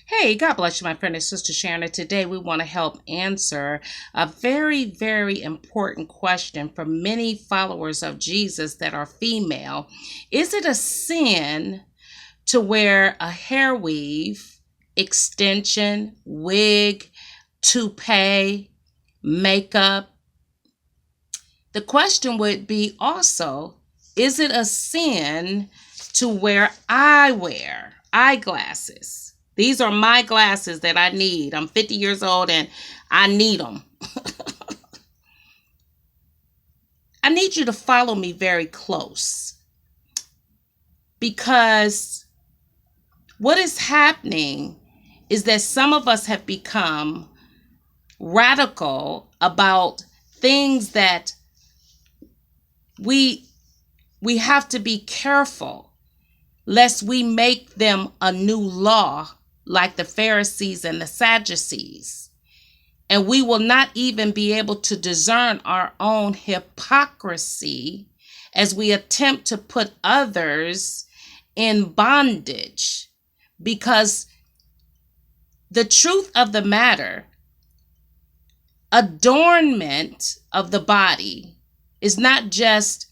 Hey, God bless you, my friend and sister Sharon. And today we want to help answer a very, very important question for many followers of Jesus that are female. Is it a sin to wear a hair weave, extension, wig, toupee, makeup? The question would be also, is it a sin to wear eyewear, eyeglasses? These are my glasses that I need. I'm 50 years old and I need them. I need you to follow me very close because what is happening is that some of us have become radical about things that we have to be careful lest we make them a new law like the Pharisees and the Sadducees. And we will not even be able to discern our own hypocrisy as we attempt to put others in bondage. Because the truth of the matter, adornment of the body is not just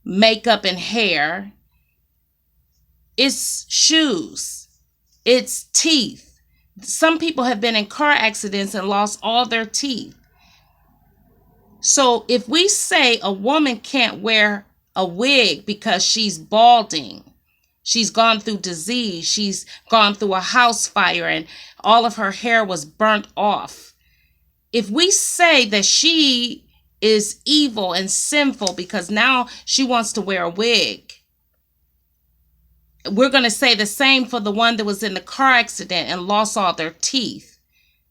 makeup and hair. It's shoes. It's teeth. Some people have been in car accidents and lost all their teeth. So if we say a woman can't wear a wig because she's balding, she's gone through disease, she's gone through a house fire and all of her hair was burnt off. If we say that she is evil and sinful because now she wants to wear a wig, we're going to say the same for the one that was in the car accident and lost all their teeth.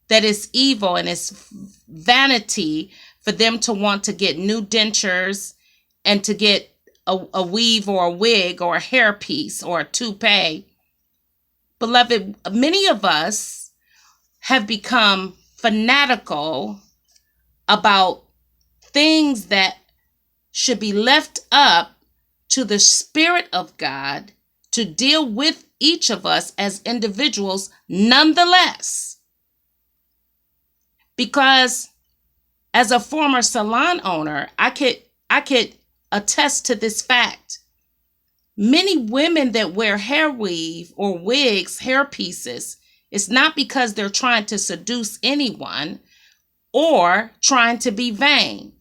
That it's evil and it's vanity for them to want to get new dentures and to get a weave or a wig or a hairpiece or a toupee. Beloved, many of us have become fanatical about things that should be left up to the Spirit of God to deal with each of us as individuals nonetheless. Because as a former salon owner, I could attest to this fact. Many women that wear hair weave or wigs, hair pieces, it's not because they're trying to seduce anyone or trying to be vain.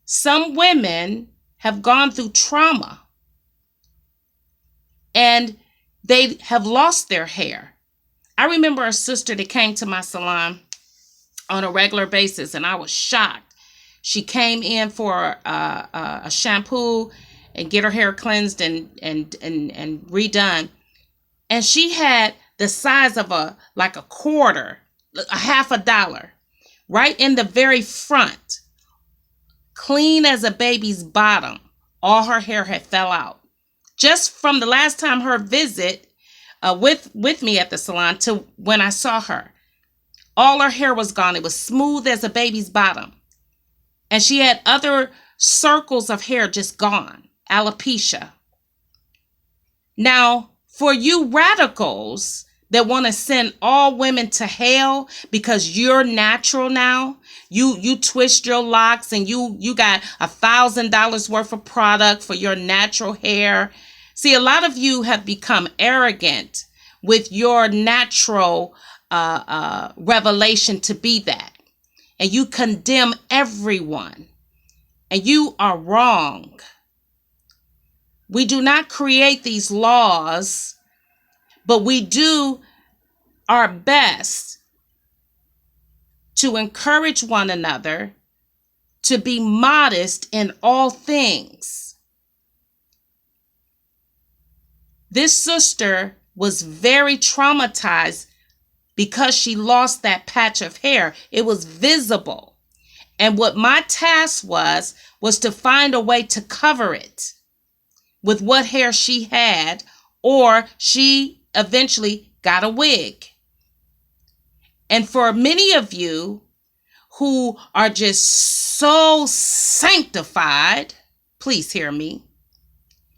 Some women have gone through trauma and they have lost their hair. I remember a sister that came to my salon on a regular basis and I was shocked. She came in for a shampoo and get her hair cleansed and redone. And she had the size of a quarter, a half a dollar, right in the very front. Clean as a baby's bottom. All her hair had fell out. Just from the last time her visit with me at the salon to when I saw her. All her hair was gone. It was smooth as a baby's bottom. And she had other circles of hair just gone. Alopecia. Now, for you radicals that want to send all women to hell because you're natural now, you twist your locks and you got $1,000 worth of product for your natural hair. See, a lot of you have become arrogant with your natural revelation to be that. And you condemn everyone. And you are wrong. We do not create these laws, but we do our best to encourage one another to be modest in all things. This sister was very traumatized because she lost that patch of hair. It was visible. And what my task was to find a way to cover it with what hair she had, or she eventually got a wig. And for many of you who are just so sanctified, please hear me,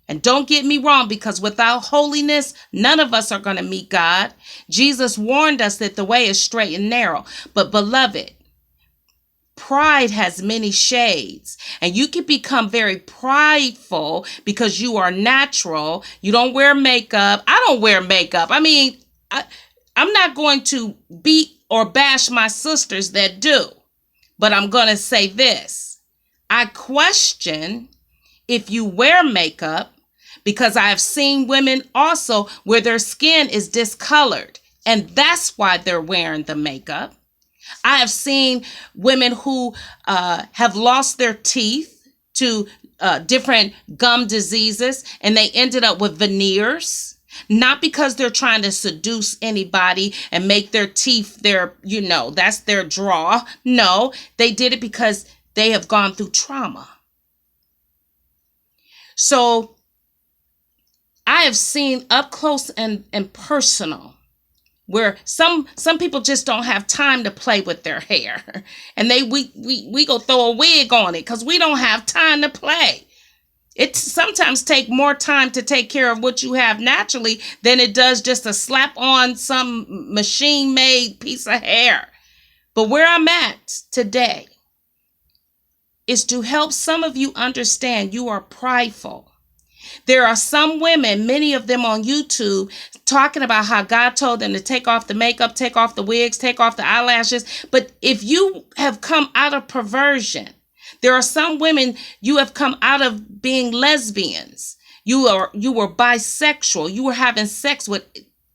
And don't get me wrong, because without holiness, none of us are going to meet God. Jesus warned us that the way is straight and narrow. But beloved, pride has many shades, and you can become very prideful because you are natural. You don't wear makeup. I don't wear makeup. I mean, I'm not going to beat or bash my sisters that do, but I'm going to say this. I question if you wear makeup, because I have seen women also where their skin is discolored, and that's why they're wearing the makeup. I have seen women who have lost their teeth to different gum diseases, and they ended up with veneers, not because they're trying to seduce anybody and make their teeth that's their draw. No, they did it because they have gone through trauma. So I have seen up close and personal where some people just don't have time to play with their hair, and we go throw a wig on it because we don't have time to play. It sometimes take more time to take care of what you have naturally than it does just to slap on some machine-made piece of hair. But where I'm at today is to help some of you understand you are prideful. There are some women, many of them on YouTube, talking about how God told them to take off the makeup, take off the wigs, take off the eyelashes. But if you have come out of perversion, there are some women, you have come out of being lesbians. You were bisexual. You were having sex with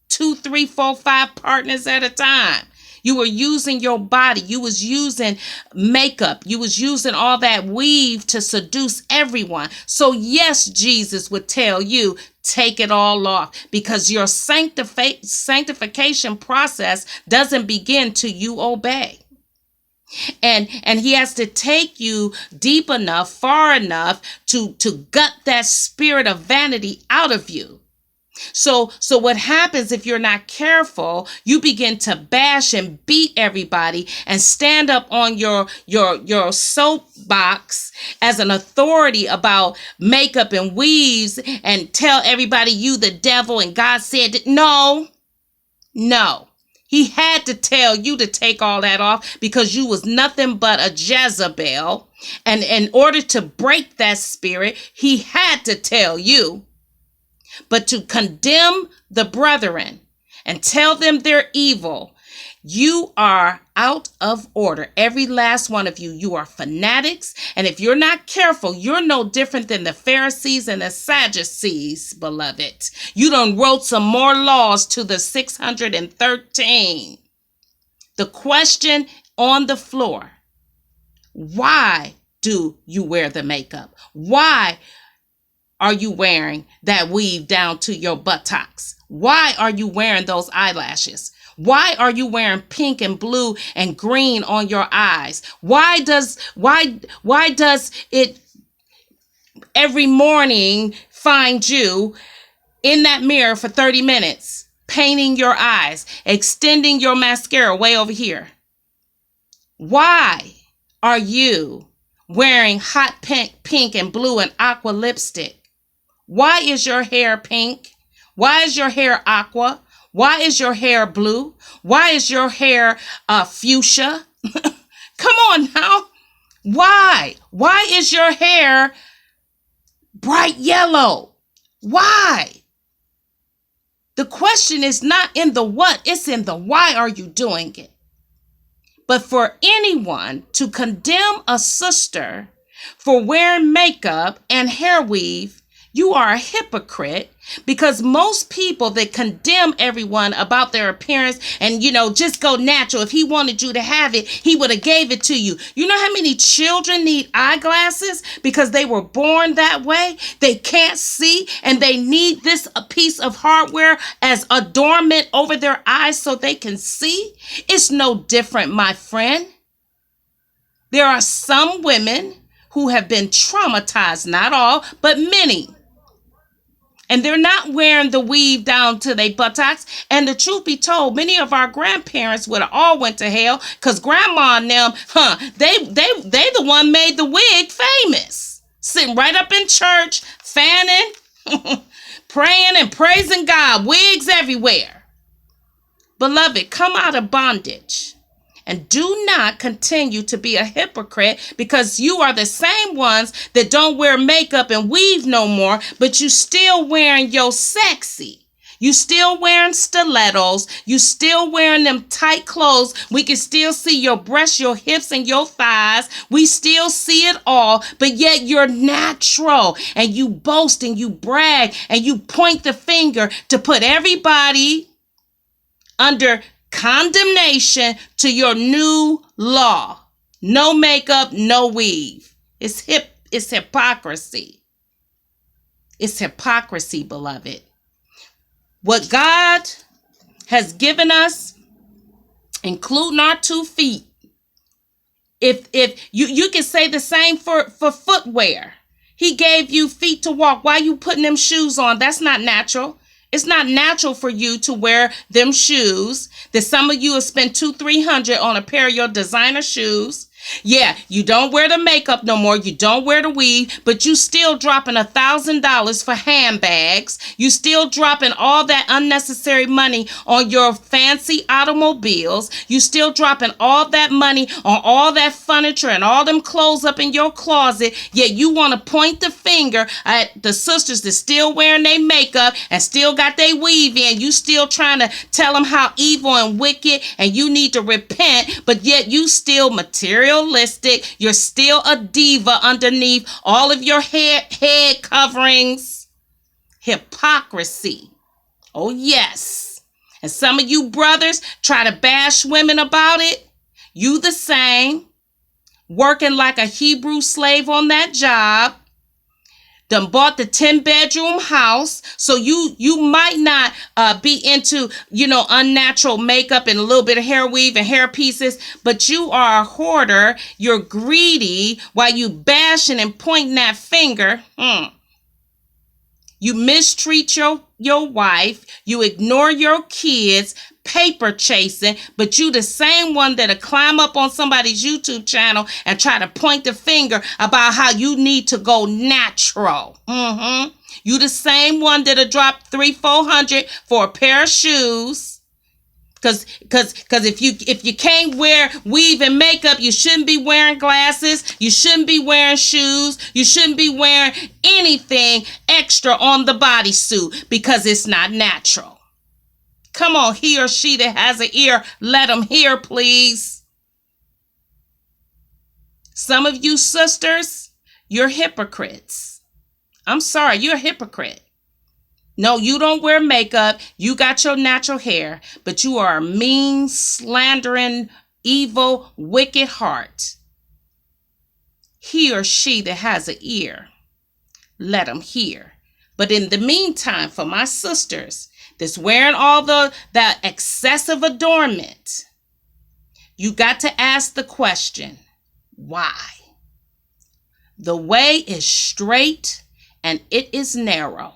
2, 3, 4, 5 partners at a time. You were using your body. You was using makeup. You was using all that weave to seduce everyone. So yes, Jesus would tell you, take it all off, because your sanctification process doesn't begin till you obey. And he has to take you deep enough, far enough to gut that spirit of vanity out of you. So what happens if you're not careful, you begin to bash and beat everybody and stand up on your soapbox as an authority about makeup and weaves and tell everybody you the devil and God said that. No. He had to tell you to take all that off because you was nothing but a Jezebel. And in order to break that spirit, he had to tell you. But to condemn the brethren and tell them they're evil, you are out of order. Every last one of you. You are fanatics. And if you're not careful, you're no different than the Pharisees and the Sadducees, beloved. You done wrote some more laws to the 613. The question on the floor: why do you wear the makeup? Why are you wearing that weave down to your buttocks? Why are you wearing those eyelashes? Why are you wearing pink and blue and green on your eyes? Why does it every morning find you in that mirror for 30 minutes, painting your eyes, extending your mascara way over here? Why are you wearing hot pink and blue and aqua lipstick? Why is your hair pink? Why is your hair aqua? Why is your hair blue? Why is your hair fuchsia? Come on now. Why? Why is your hair bright yellow? Why? The question is not in the what, it's in the why are you doing it? But for anyone to condemn a sister for wearing makeup and hair weave, you are a hypocrite, because most people that condemn everyone about their appearance and, just go natural. If he wanted you to have it, he would have gave it to you. You know how many children need eyeglasses because they were born that way? They can't see and they need this a piece of hardware as adornment over their eyes so they can see. It's no different, my friend. There are some women who have been traumatized, not all, but many. And they're not wearing the weave down to their buttocks. And the truth be told, many of our grandparents would have all went to hell because grandma and them, they the one made the wig famous. Sitting right up in church, fanning, Praying and praising God, wigs everywhere. Beloved, come out of bondage. And do not continue to be a hypocrite, because you are the same ones that don't wear makeup and weave no more, but you still wearing your sexy. You still wearing stilettos. You still wearing them tight clothes. We can still see your breasts, your hips, and your thighs. We still see it all, but yet you're natural, and you boast and you brag and you point the finger to put everybody under condemnation to your new law. No makeup, no weave. It's hypocrisy. It's hypocrisy, beloved. What God has given us, including our 2 feet, if you can say the same for footwear. He gave you feet to walk. Why you putting them shoes on? That's not natural. It's not natural for you to wear them shoes. That some of you have spent $200-300 on a pair of your designer shoes. Yeah, you don't wear the makeup no more. You don't wear the weave, but you still dropping $1,000 for handbags. You still dropping all that unnecessary money on your fancy automobiles. You still dropping all that money on all that furniture and all them clothes up in your closet. Yet you want to point the finger at the sisters that still wearing their makeup and still got their weave in. You still trying to tell them how evil and wicked and you need to repent, but yet you still materialistic. You're still a diva underneath all of your head coverings. Hypocrisy. Oh, yes. And some of you brothers try to bash women about it. You the same. Working like a Hebrew slave on that job. Done bought the 10-bedroom house, so you might not be into, unnatural makeup and a little bit of hair weave and hair pieces, but you are a hoarder. You're greedy while you bashing and pointing that finger. You mistreat your wife. You ignore your kids, paper chasing, but you the same one that'll climb up on somebody's YouTube channel and try to point the finger about how you need to go natural. You the same one that'll drop $300-400 for a pair of shoes. Cause if you can't wear weave and makeup, you shouldn't be wearing glasses. You shouldn't be wearing shoes. You shouldn't be wearing anything extra on the bodysuit because it's not natural. Come on, he or she that has an ear, let them hear, please. Some of you sisters, you're hypocrites. I'm sorry, you're a hypocrite. No, you don't wear makeup. You got your natural hair, but you are a mean, slandering, evil, wicked heart. He or she that has an ear, let them hear. But in the meantime, for my sisters that's wearing all that excessive adornment, you got to ask the question, why? The way is straight and it is narrow.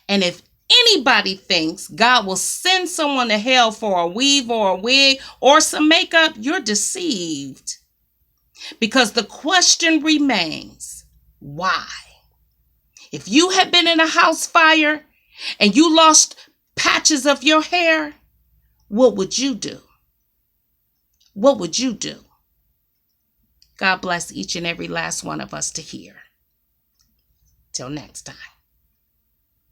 And if anybody thinks God will send someone to hell for a weave or a wig or some makeup, you're deceived. Because the question remains, why? If you had been in a house fire and you lost patches of your hair, what would you do? What would you do? God bless each and every last one of us to hear. Till next time.